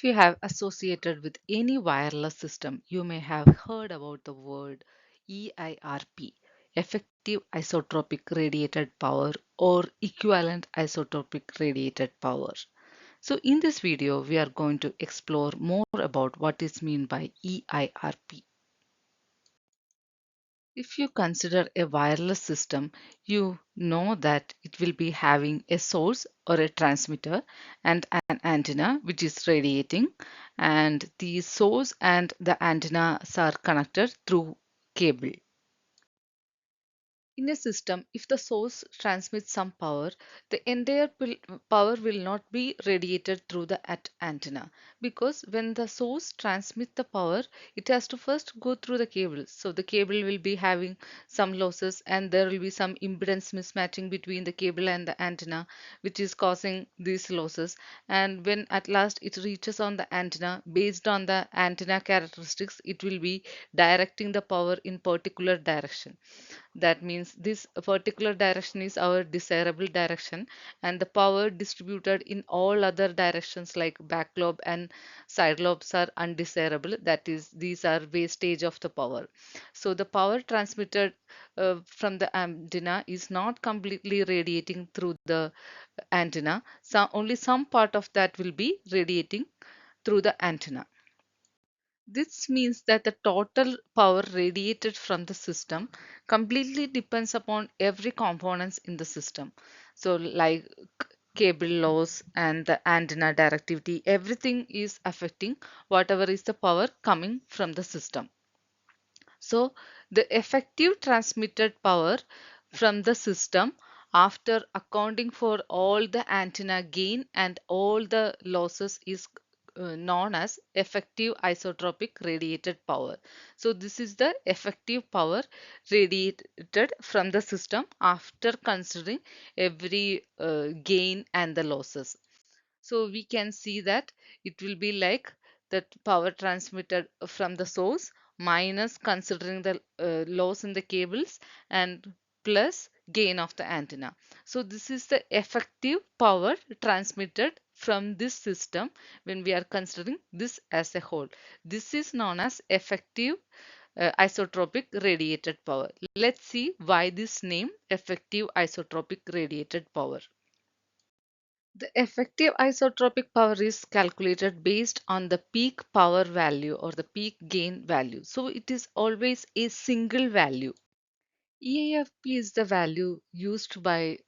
If you have associated with any wireless system, you may have heard about the word EIRP, effective isotropic radiated power or equivalent isotropic radiated power. So in this video, we are going to explore more about what is meant by EIRP. If you consider a wireless system, you know that it will be having a source or a transmitter and an antenna which is radiating, and the source and the antennas are connected through cable. In a system, if the source transmits some power, the entire power will not be radiated through the antenna, because when the source transmits the power, it has to first go through the cable. So the cable will be having some losses, and there will be some impedance mismatching between the cable and the antenna, which is causing these losses. And when at last it reaches on the antenna, based on the antenna characteristics, it will be directing the power in particular direction. That means this particular direction is our desirable direction, and the power distributed in all other directions like back lobe and side lobes are undesirable. That is, these are wastage of the power. So the power transmitted from the antenna is not completely radiating through the antenna. So only some part of that will be radiating through the antenna. This means that the total power radiated from the system completely depends upon every components in the system. So like cable loss and the antenna directivity, everything is affecting whatever is the power coming from the system. So the effective transmitted power from the system, after accounting for all the antenna gain and all the losses, is known as effective isotropic radiated power. So this is the effective power radiated from the system after considering every gain and the losses. So we can see that it will be like that power transmitted from the source minus considering the loss in the cables and plus gain of the antenna. So this is the effective power transmitted from this system when we are considering this as a whole. This is known as effective isotropic radiated power. Let's see why this name effective isotropic radiated power. The effective isotropic power is calculated based on the peak power value or the peak gain value. So it is always a single value. EIFP is the value used by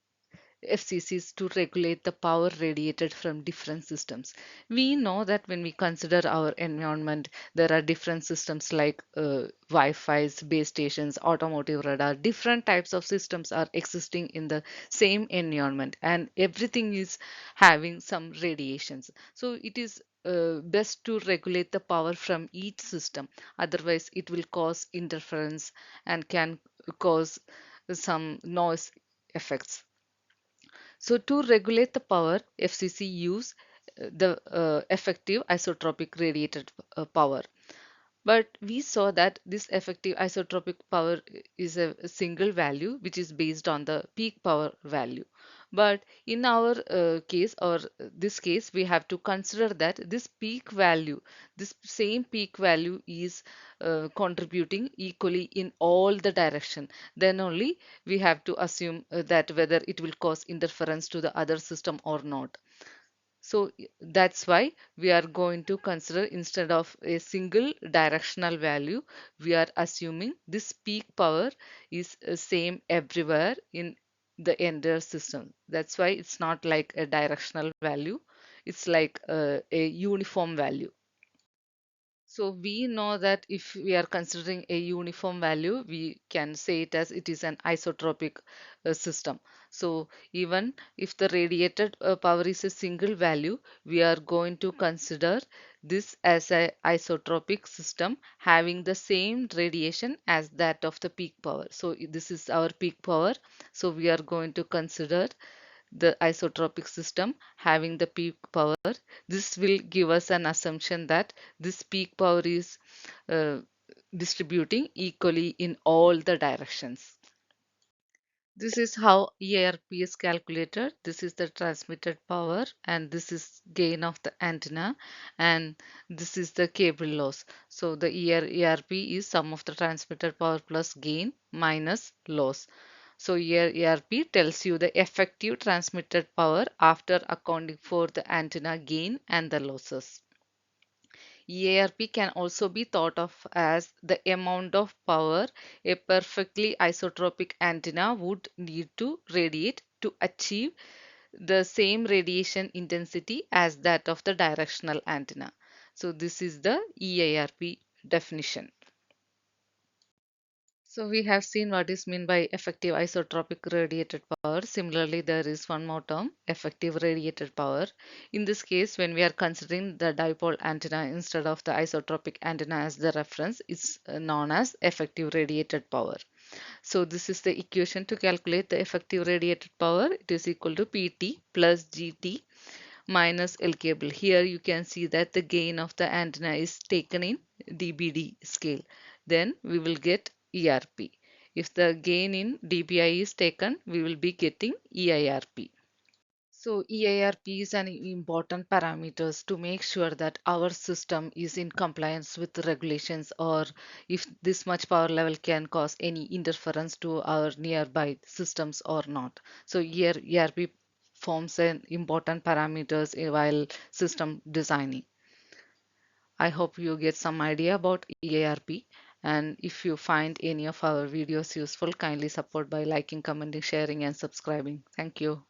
FCCs to regulate the power radiated from different systems. We know that when we consider our environment, there are different systems like Wi-Fi's, base stations, automotive radar. Different types of systems are existing in the same environment, and everything is having some radiations. So it is best to regulate the power from each system. Otherwise, it will cause interference and can cause some noise effects. So to regulate the power, FCC use the effective isotropic radiated power. But we saw that this effective isotropic power is a single value which is based on the peak power value. But in our case, or this case, we have to consider that this peak value, this same peak value is contributing equally in all the direction. Then only we have to assume that whether it will cause interference to the other system or not. So that's why we are going to consider, instead of a single directional value, we are assuming this peak power is same everywhere in the entire system. That's why it's not like a directional value. It's like a uniform value. So we know that if we are considering a uniform value, we can say it as it is an isotropic system. So even if the radiated power is a single value, we are going to consider this as an isotropic system having the same radiation as that of the peak power. So this is our peak power. So we are going to consider the isotropic system having the peak power. This will give us an assumption that this peak power is uh, distributing equally in all the directions. This is how EIRP is calculated. This is the transmitted power, and this is gain of the antenna, and this is the cable loss. So the EIRP is sum of the transmitted power plus gain minus loss. So here ERP tells you the effective transmitted power after accounting for the antenna gain and the losses. EARP can also be thought of as the amount of power a perfectly isotropic antenna would need to radiate to achieve the same radiation intensity as that of the directional antenna. So this is the EIRP definition. So we have seen what is meant by effective isotropic radiated power. Similarly, there is one more term, effective radiated power. In this case, when we are considering the dipole antenna instead of the isotropic antenna as the reference, it's known as effective radiated power. So this is the equation to calculate the effective radiated power. It is equal to PT plus GT minus L cable. Here you can see that the gain of the antenna is taken in dBd scale. Then we will get ERP. If the gain in dBi is taken, we will be getting EIRP. So EIRP is an important parameters to make sure that our system is in compliance with the regulations, or if this much power level can cause any interference to our nearby systems or not. So here ERP forms an important parameters while system designing. I hope you get some idea about EARP, and if you find any of our videos useful, kindly support by liking, commenting, sharing and subscribing. Thank you.